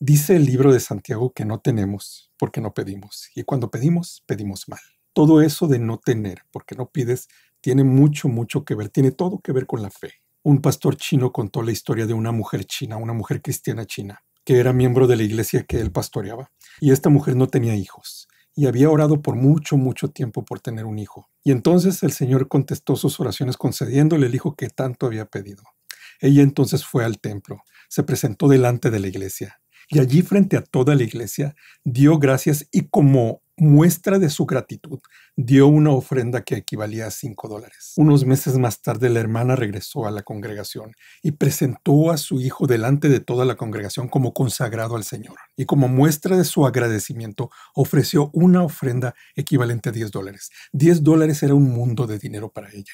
Dice el libro de Santiago que no tenemos porque no pedimos, y cuando pedimos, pedimos mal. Todo eso de no tener porque no pides tiene mucho que ver, tiene todo que ver con la fe. Un pastor chino contó la historia de una mujer china, una mujer cristiana china, que era miembro de la iglesia que él pastoreaba. Y esta mujer no tenía hijos y había orado por mucho tiempo por tener un hijo. Y entonces el Señor contestó sus oraciones concediéndole el hijo que tanto había pedido. Ella entonces fue al templo, se presentó delante de la iglesia y allí frente a toda la iglesia dio gracias y como muestra de su gratitud dio una ofrenda que equivalía a $5. Unos meses más tarde la hermana regresó a la congregación y presentó a su hijo delante de toda la congregación como consagrado al Señor. Y como muestra de su agradecimiento ofreció una ofrenda equivalente a $10. $10 era un mundo de dinero para ella.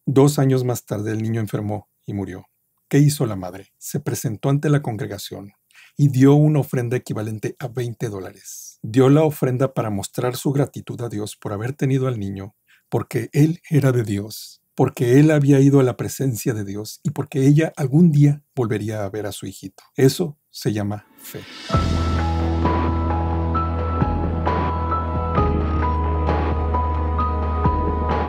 2 años más tarde el niño enfermó y murió. ¿Qué hizo la madre? Se presentó ante la congregación y dio una ofrenda equivalente a $20. Dio la ofrenda para mostrar su gratitud a Dios por haber tenido al niño, porque él era de Dios, porque él había ido a la presencia de Dios y porque ella algún día volvería a ver a su hijito. Eso se llama fe.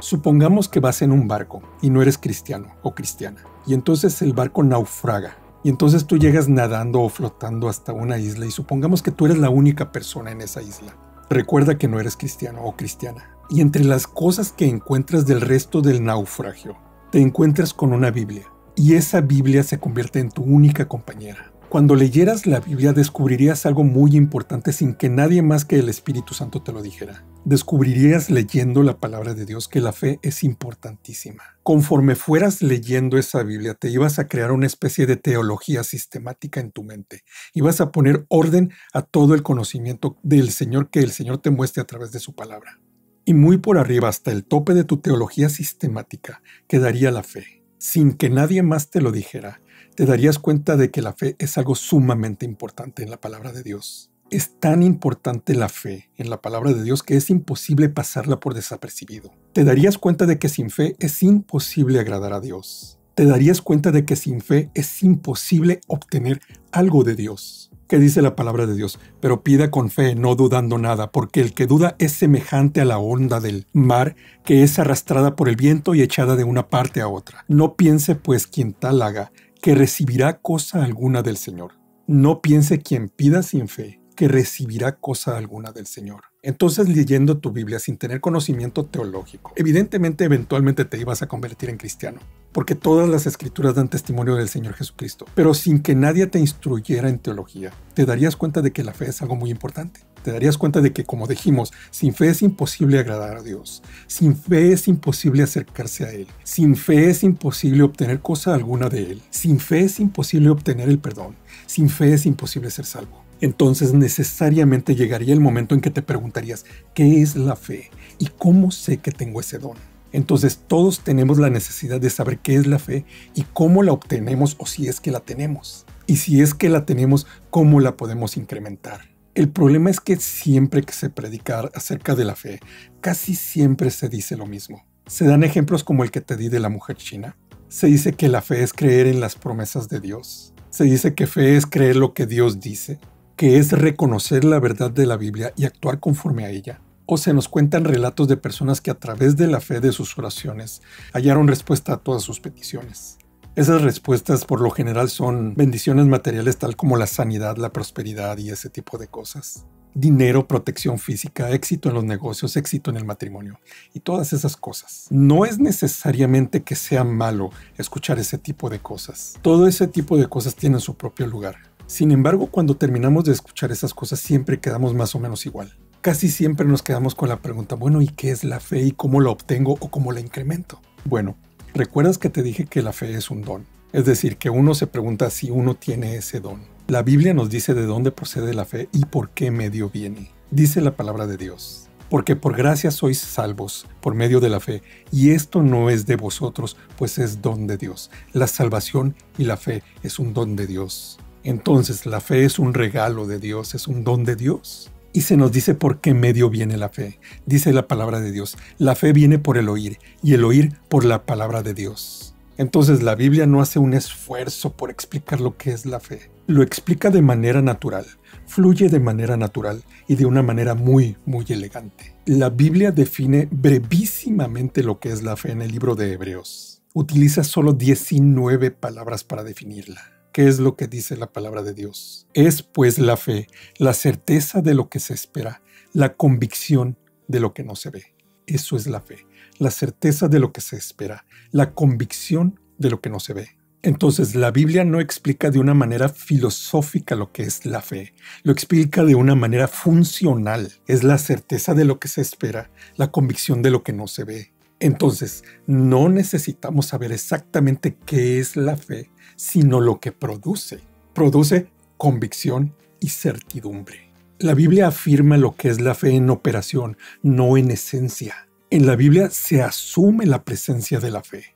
Supongamos que vas en un barco y no eres cristiano o cristiana, y entonces el barco naufraga. Y entonces tú llegas nadando o flotando hasta una isla y supongamos que tú eres la única persona en esa isla. Recuerda que no eres cristiano o cristiana. Y entre las cosas que encuentras del resto del naufragio, te encuentras con una Biblia. Y esa Biblia se convierte en tu única compañera. Cuando leyeras la Biblia descubrirías algo muy importante sin que nadie más que el Espíritu Santo te lo dijera. Descubrirías leyendo la palabra de Dios que la fe es importantísima. Conforme fueras leyendo esa Biblia, te ibas a crear una especie de teología sistemática en tu mente. Ibas a poner orden a todo el conocimiento del Señor que el Señor te muestre a través de su palabra. Y muy por arriba, hasta el tope de tu teología sistemática, quedaría la fe. Sin que nadie más te lo dijera, te darías cuenta de que la fe es algo sumamente importante en la palabra de Dios. Es tan importante la fe en la palabra de Dios que es imposible pasarla por desapercibido. Te darías cuenta de que sin fe es imposible agradar a Dios. Te darías cuenta de que sin fe es imposible obtener algo de Dios. ¿Qué dice la palabra de Dios? Pero pida con fe, no dudando nada, porque el que duda es semejante a la onda del mar, que es arrastrada por el viento y echada de una parte a otra. No piense pues quien tal haga, que recibirá cosa alguna del Señor. No piense quien pida sin fe, que recibirá cosa alguna del Señor. Entonces, leyendo tu Biblia sin tener conocimiento teológico, evidentemente, eventualmente te ibas a convertir en cristiano, porque todas las escrituras dan testimonio del Señor Jesucristo. Pero sin que nadie te instruyera en teología, te darías cuenta de que la fe es algo muy importante. Te darías cuenta de que, como dijimos, sin fe es imposible agradar a Dios. Sin fe es imposible acercarse a Él. Sin fe es imposible obtener cosa alguna de Él. Sin fe es imposible obtener el perdón. Sin fe es imposible ser salvo. Entonces necesariamente llegaría el momento en que te preguntarías, ¿qué es la fe? ¿Y cómo sé que tengo ese don? Entonces todos tenemos la necesidad de saber qué es la fe y cómo la obtenemos o si es que la tenemos. Y si es que la tenemos, ¿cómo la podemos incrementar? El problema es que siempre que se predica acerca de la fe, casi siempre se dice lo mismo. Se dan ejemplos como el que te di de la mujer china. Se dice que la fe es creer en las promesas de Dios. Se dice que fe es creer lo que Dios dice, que es reconocer la verdad de la Biblia y actuar conforme a ella. O se nos cuentan relatos de personas que a través de la fe de sus oraciones hallaron respuesta a todas sus peticiones. Esas respuestas por lo general son bendiciones materiales tal como la sanidad, la prosperidad y ese tipo de cosas. Dinero, protección física, éxito en los negocios, éxito en el matrimonio y todas esas cosas. No es necesariamente que sea malo escuchar ese tipo de cosas. Todo ese tipo de cosas tienen su propio lugar. Sin embargo, cuando terminamos de escuchar esas cosas siempre quedamos más o menos igual. Casi siempre nos quedamos con la pregunta, bueno, ¿y qué es la fe y cómo la obtengo o cómo la incremento? Bueno, ¿recuerdas que te dije que la fe es un don? Es decir, que uno se pregunta si uno tiene ese don. La Biblia nos dice de dónde procede la fe y por qué medio viene. Dice la palabra de Dios. Porque por gracia sois salvos por medio de la fe, y esto no es de vosotros, pues es don de Dios. La salvación y la fe es un don de Dios. Entonces, la fe es un regalo de Dios, es un don de Dios. Y se nos dice por qué medio viene la fe. Dice la palabra de Dios, la fe viene por el oír, y el oír por la palabra de Dios. Entonces la Biblia no hace un esfuerzo por explicar lo que es la fe. Lo explica de manera natural, fluye de manera natural y de una manera muy, muy elegante. La Biblia define brevísimamente lo que es la fe en el libro de Hebreos. Utiliza solo 19 palabras para definirla. ¿Qué es lo que dice la palabra de Dios? Es pues la fe, la certeza de lo que se espera, la convicción de lo que no se ve. Eso es la fe, la certeza de lo que se espera, la convicción de lo que no se ve. Entonces, la Biblia no explica de una manera filosófica lo que es la fe, lo explica de una manera funcional. Es la certeza de lo que se espera, la convicción de lo que no se ve. Entonces, no necesitamos saber exactamente qué es la fe, sino lo que produce. Produce convicción y certidumbre. La Biblia afirma lo que es la fe en operación, no en esencia. En la Biblia se asume la presencia de la fe.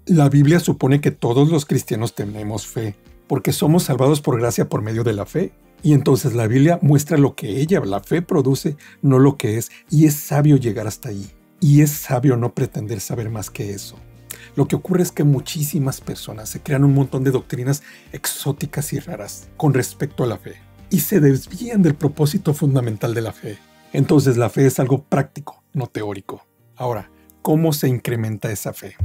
La Biblia supone que todos los cristianos tenemos fe, porque somos salvados por gracia por medio de la fe. Y entonces la Biblia muestra lo que ella, la fe, produce, no lo que es, y es sabio llegar hasta ahí. Y es sabio no pretender saber más que eso. Lo que ocurre es que muchísimas personas se crean un montón de doctrinas exóticas y raras con respecto a la fe, y se desvían del propósito fundamental de la fe. Entonces la fe es algo práctico, no teórico. Ahora, ¿cómo se incrementa esa fe?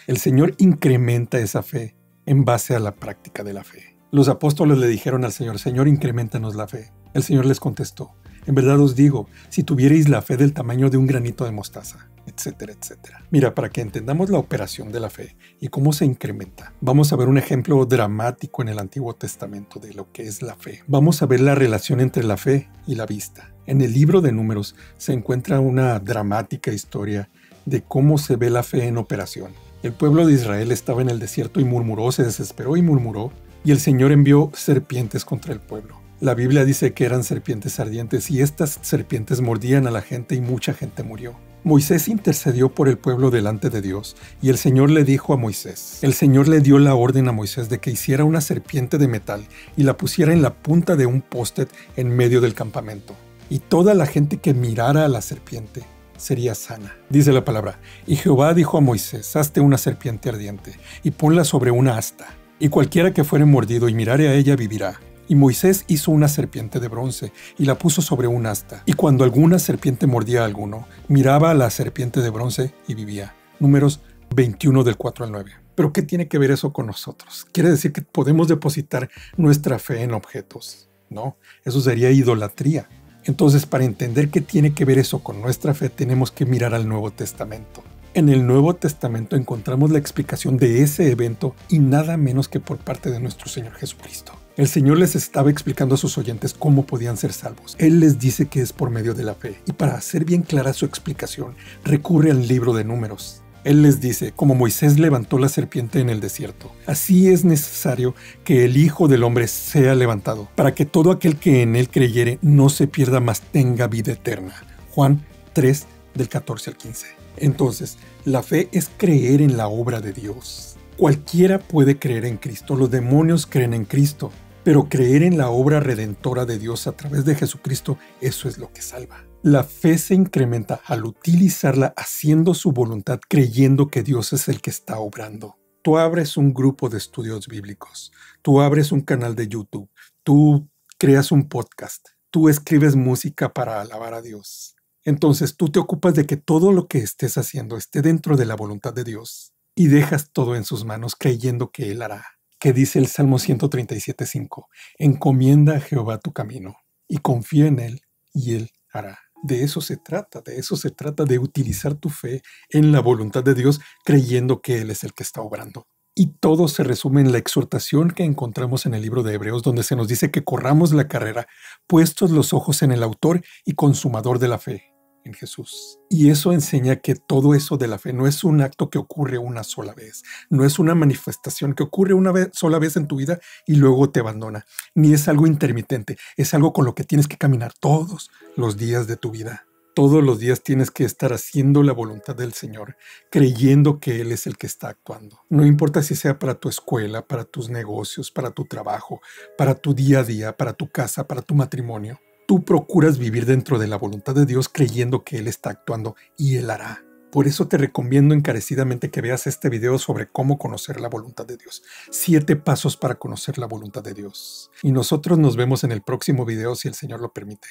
El Señor incrementa esa fe en base a la práctica de la fe. Los apóstoles le dijeron al Señor, Señor, increméntanos la fe. El Señor les contestó, en verdad os digo, si tuvierais la fe del tamaño de un granito de mostaza, etcétera, etcétera. Mira, para que entendamos la operación de la fe y cómo se incrementa, vamos a ver un ejemplo dramático en el Antiguo Testamento de lo que es la fe. Vamos a ver la relación entre la fe y la vista. En el libro de Números se encuentra una dramática historia de cómo se ve la fe en operación. El pueblo de Israel estaba en el desierto y murmuró, se desesperó y murmuró, y el Señor envió serpientes contra el pueblo. La Biblia dice que eran serpientes ardientes y estas serpientes mordían a la gente y mucha gente murió. Moisés intercedió por el pueblo delante de Dios y el Señor le dijo a Moisés, el Señor le dio la orden a Moisés de que hiciera una serpiente de metal y la pusiera en la punta de un poste en medio del campamento. Y toda la gente que mirara a la serpiente sería sana. Dice la palabra, y Jehová dijo a Moisés, hazte una serpiente ardiente y ponla sobre una asta, y cualquiera que fuere mordido y mirare a ella vivirá. Y Moisés hizo una serpiente de bronce y la puso sobre un asta. Y cuando alguna serpiente mordía a alguno, miraba a la serpiente de bronce y vivía. Números 21 del 4 al 9. ¿Pero qué tiene que ver eso con nosotros? ¿Quiere decir que podemos depositar nuestra fe en objetos? No, eso sería idolatría. Entonces, para entender qué tiene que ver eso con nuestra fe, tenemos que mirar al Nuevo Testamento. En el Nuevo Testamento encontramos la explicación de ese evento y nada menos que por parte de nuestro Señor Jesucristo. El Señor les estaba explicando a sus oyentes cómo podían ser salvos. Él les dice que es por medio de la fe. Y para hacer bien clara su explicación, recurre al libro de Números. Él les dice, como Moisés levantó la serpiente en el desierto, así es necesario que el Hijo del Hombre sea levantado, para que todo aquel que en él creyere no se pierda, mas tenga vida eterna. Juan 3, del 14 al 15. Entonces, la fe es creer en la obra de Dios. Cualquiera puede creer en Cristo, los demonios creen en Cristo, pero creer en la obra redentora de Dios a través de Jesucristo, eso es lo que salva. La fe se incrementa al utilizarla haciendo su voluntad, creyendo que Dios es el que está obrando. Tú abres un grupo de estudios bíblicos, tú abres un canal de YouTube, tú creas un podcast, tú escribes música para alabar a Dios. Entonces tú te ocupas de que todo lo que estés haciendo esté dentro de la voluntad de Dios y dejas todo en sus manos creyendo que Él hará. Que dice el Salmo 137:5, encomienda a Jehová tu camino y confía en Él y Él hará. De eso se trata, de utilizar tu fe en la voluntad de Dios creyendo que Él es el que está obrando. Y todo se resume en la exhortación que encontramos en el libro de Hebreos, donde se nos dice que corramos la carrera, puestos los ojos en el autor y consumador de la fe, en Jesús. Y eso enseña que todo eso de la fe no es un acto que ocurre una sola vez, no es una manifestación que ocurre sola vez en tu vida y luego te abandona, ni es algo intermitente, es algo con lo que tienes que caminar todos los días de tu vida. Todos los días tienes que estar haciendo la voluntad del Señor, creyendo que Él es el que está actuando. No importa si sea para tu escuela, para tus negocios, para tu trabajo, para tu día a día, para tu casa, para tu matrimonio. Tú procuras vivir dentro de la voluntad de Dios creyendo que Él está actuando y Él hará. Por eso te recomiendo encarecidamente que veas este video sobre cómo conocer la voluntad de Dios. 7 pasos para conocer la voluntad de Dios. Y nosotros nos vemos en el próximo video si el Señor lo permite.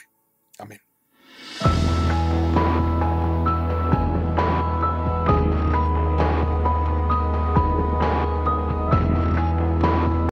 Amén.